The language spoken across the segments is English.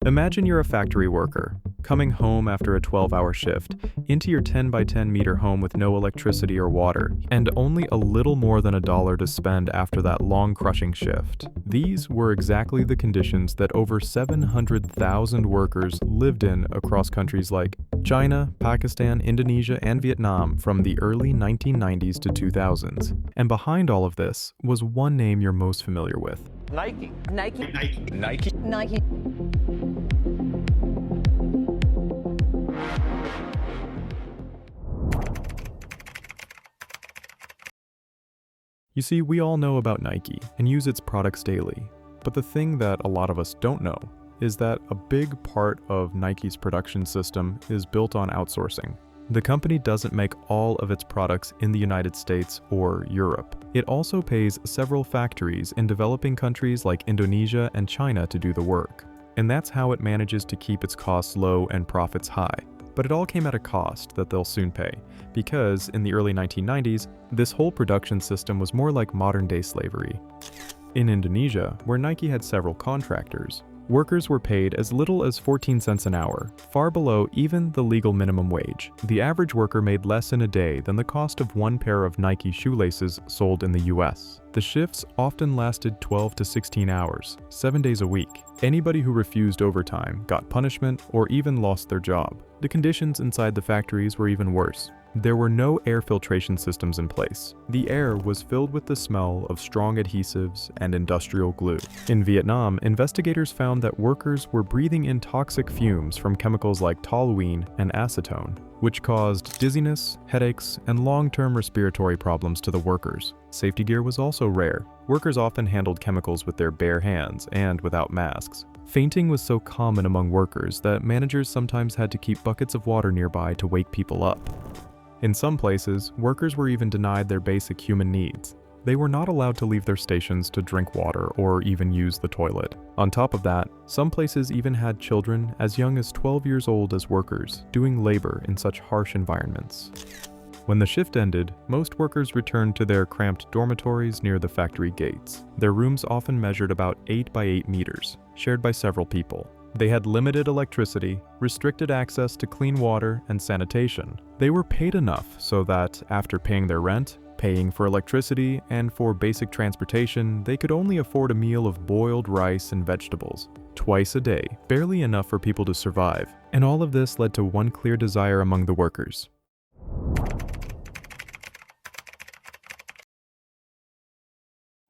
Imagine you're a factory worker, coming home after a 12-hour shift, into your 10 by 10 meter home with no electricity or water, and only a little more than $1 to spend after that long crushing shift. These were exactly the conditions that over 700,000 workers lived in across countries like China, Pakistan, Indonesia, and Vietnam from the early 1990s to 2000s. And behind all of this was one name you're most familiar with. Nike. Nike. Nike. Nike. Nike. You see, we all know about Nike and use its products daily, but the thing that a lot of us don't know is that a big part of Nike's production system is built on outsourcing. The company doesn't make all of its products in the United States or Europe. It also pays several factories in developing countries like Indonesia and China to do the work. And that's how it manages to keep its costs low and profits high. But it all came at a cost that they'll soon pay, because in the early 1990s, this whole production system was more like modern-day slavery. In Indonesia, where Nike had several contractors, workers were paid as little as 14 cents an hour, far below even the legal minimum wage. The average worker made less in a day than the cost of one pair of Nike shoelaces sold in the US. The shifts often lasted 12 to 16 hours, 7 days a week. Anybody who refused overtime got punishment or even lost their job. The conditions inside the factories were even worse. There were no air filtration systems in place. The air was filled with the smell of strong adhesives and industrial glue. In Vietnam, investigators found that workers were breathing in toxic fumes from chemicals like toluene and acetone, which caused dizziness, headaches, and long-term respiratory problems to the workers. Safety gear was also rare. Workers often handled chemicals with their bare hands and without masks. Fainting was so common among workers that managers sometimes had to keep buckets of water nearby to wake people up. In some places, workers were even denied their basic human needs. They were not allowed to leave their stations to drink water or even use the toilet. On top of that, some places even had children as young as 12 years old as workers, doing labor in such harsh environments. When the shift ended, most workers returned to their cramped dormitories near the factory gates. Their rooms often measured about 8 by 8 meters, shared by several people. They had limited electricity, restricted access to clean water and sanitation. They were paid enough so that, after paying their rent, paying for electricity, and for basic transportation, they could only afford a meal of boiled rice and vegetables, twice a day, barely enough for people to survive. And all of this led to one clear desire among the workers.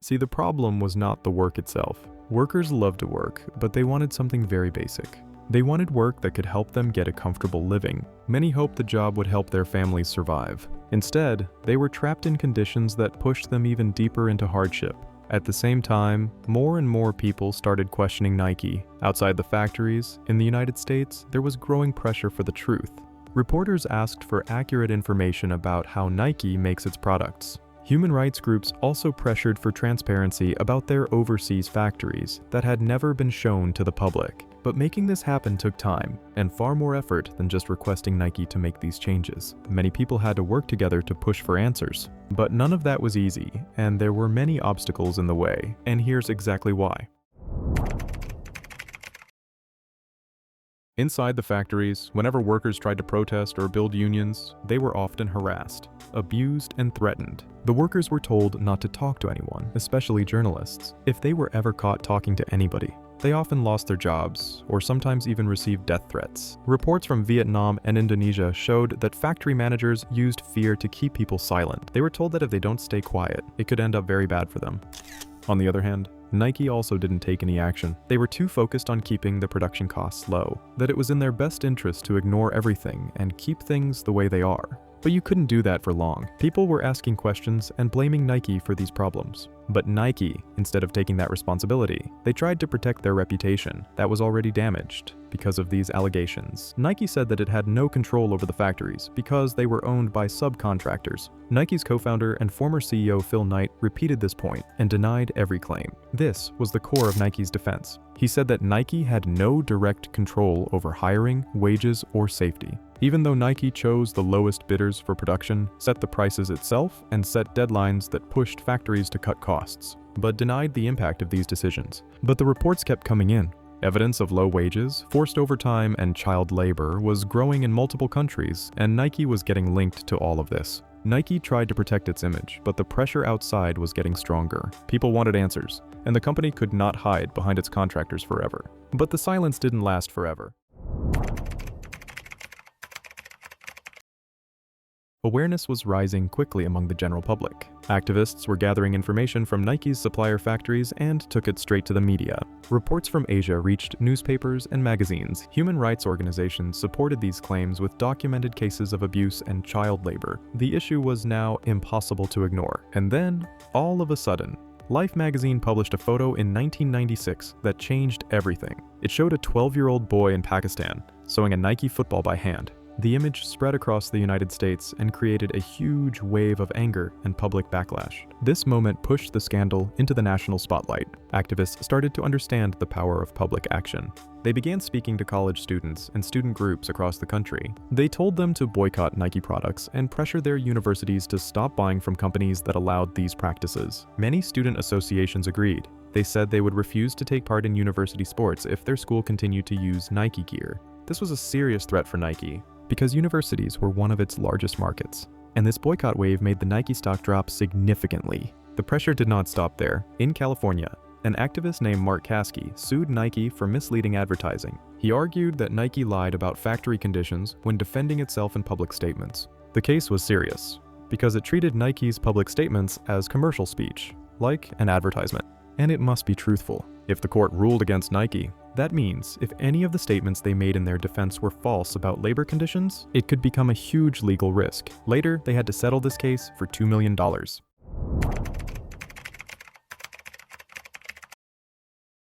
See, the problem was not the work itself. Workers loved to work, but they wanted something very basic. They wanted work that could help them get a comfortable living. Many hoped the job would help their families survive. Instead, they were trapped in conditions that pushed them even deeper into hardship. At the same time, more and more people started questioning Nike. Outside the factories, in the United States, there was growing pressure for the truth. Reporters asked for accurate information about how Nike makes its products. Human rights groups also pressured for transparency about their overseas factories that had never been shown to the public. But making this happen took time, and far more effort than just requesting Nike to make these changes. Many people had to work together to push for answers. But none of that was easy, and there were many obstacles in the way, and here's exactly why. Inside the factories, whenever workers tried to protest or build unions, they were often harassed, abused, and threatened. The workers were told not to talk to anyone, especially journalists. If they were ever caught talking to anybody, they often lost their jobs, or sometimes even received death threats. Reports from Vietnam and Indonesia showed that factory managers used fear to keep people silent. They were told that if they don't stay quiet, it could end up very bad for them. On the other hand, Nike also didn't take any action. They were too focused on keeping the production costs low, that it was in their best interest to ignore everything and keep things the way they are. But you couldn't do that for long. People were asking questions and blaming Nike for these problems. But Nike, instead of taking that responsibility, they tried to protect their reputation that was already damaged because of these allegations. Nike said that it had no control over the factories because they were owned by subcontractors. Nike's co-founder and former CEO Phil Knight repeated this point and denied every claim. This was the core of Nike's defense. He said that Nike had no direct control over hiring, wages, or safety. Even though Nike chose the lowest bidders for production, set the prices itself, and set deadlines that pushed factories to cut costs, but denied the impact of these decisions. But the reports kept coming in. Evidence of low wages, forced overtime, and child labor was growing in multiple countries, and Nike was getting linked to all of this. Nike tried to protect its image, but the pressure outside was getting stronger. People wanted answers, and the company could not hide behind its contractors forever. But the silence didn't last forever. Awareness was rising quickly among the general public. Activists were gathering information from Nike's supplier factories and took it straight to the media. Reports from Asia reached newspapers and magazines. Human rights organizations supported these claims with documented cases of abuse and child labor. The issue was now impossible to ignore. And then, all of a sudden, Life magazine published a photo in 1996 that changed everything. It showed a 12-year-old boy in Pakistan sewing a Nike football by hand. The image spread across the United States and created a huge wave of anger and public backlash. This moment pushed the scandal into the national spotlight. Activists started to understand the power of public action. They began speaking to college students and student groups across the country. They told them to boycott Nike products and pressure their universities to stop buying from companies that allowed these practices. Many student associations agreed. They said they would refuse to take part in university sports if their school continued to use Nike gear. This was a serious threat for Nike, because universities were one of its largest markets, and this boycott wave made the Nike stock drop significantly. The pressure did not stop there. In California, an activist named Mark Caskey sued Nike for misleading advertising. He argued that Nike lied about factory conditions when defending itself in public statements. The case was serious, because it treated Nike's public statements as commercial speech, like an advertisement, and it must be truthful. If the court ruled against Nike, that means if any of the statements they made in their defense were false about labor conditions, it could become a huge legal risk. Later, they had to settle this case for $2 million.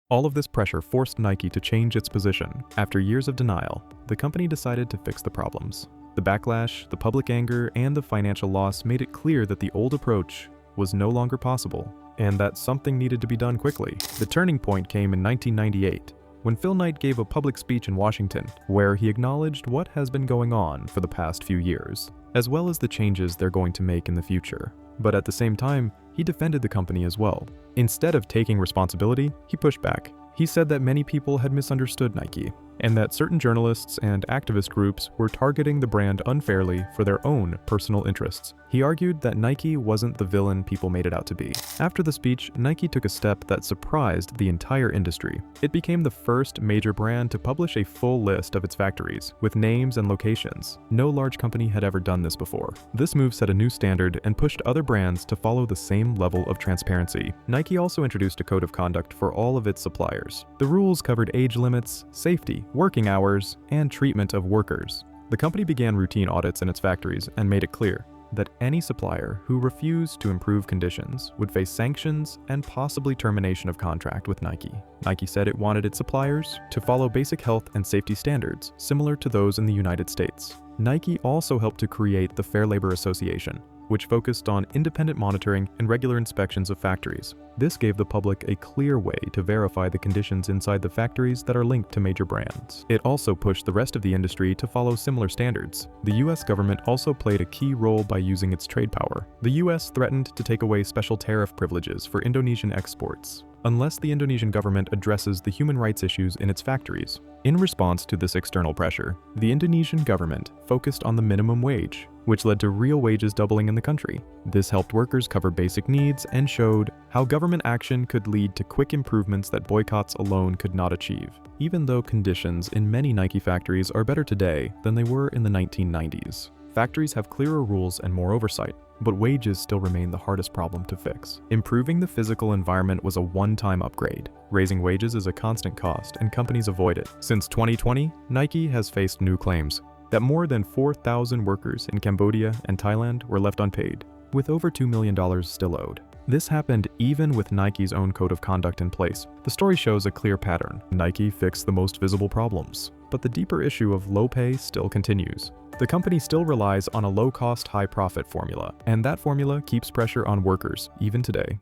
All of this pressure forced Nike to change its position. After years of denial, the company decided to fix the problems. The backlash, the public anger, and the financial loss made it clear that the old approach was no longer possible, and that something needed to be done quickly. The turning point came in 1998. When Phil Knight gave a public speech in Washington, where he acknowledged what has been going on for the past few years, as well as the changes they're going to make in the future. But at the same time, he defended the company as well. Instead of taking responsibility, he pushed back. He said that many people had misunderstood Nike, and that certain journalists and activist groups were targeting the brand unfairly for their own personal interests. He argued that Nike wasn't the villain people made it out to be. After the speech, Nike took a step that surprised the entire industry. It became the first major brand to publish a full list of its factories, with names and locations. No large company had ever done this before. This move set a new standard and pushed other brands to follow the same level of transparency. Nike also introduced a code of conduct for all of its suppliers. The rules covered age limits, safety, working hours, and treatment of workers. The company began routine audits in its factories and made it clear that any supplier who refused to improve conditions would face sanctions and possibly termination of contract with Nike. Nike said it wanted its suppliers to follow basic health and safety standards similar to those in the United States. Nike also helped to create the Fair Labor Association, which focused on independent monitoring and regular inspections of factories. This gave the public a clear way to verify the conditions inside the factories that are linked to major brands. It also pushed the rest of the industry to follow similar standards. The US government also played a key role by using its trade power. The US threatened to take away special tariff privileges for Indonesian exports, unless the Indonesian government addresses the human rights issues in its factories. In response to this external pressure, the Indonesian government focused on the minimum wage, which led to real wages doubling in the country. This helped workers cover basic needs and showed how government action could lead to quick improvements that boycotts alone could not achieve, even though conditions in many Nike factories are better today than they were in the 1990s. Factories have clearer rules and more oversight, but wages still remain the hardest problem to fix. Improving the physical environment was a one-time upgrade. Raising wages is a constant cost, and companies avoid it. Since 2020, Nike has faced new claims that more than 4,000 workers in Cambodia and Thailand were left unpaid, with over $2 million still owed. This happened even with Nike's own code of conduct in place. The story shows a clear pattern. Nike fixed the most visible problems, but the deeper issue of low pay still continues. The company still relies on a low-cost, high-profit formula, and that formula keeps pressure on workers even today.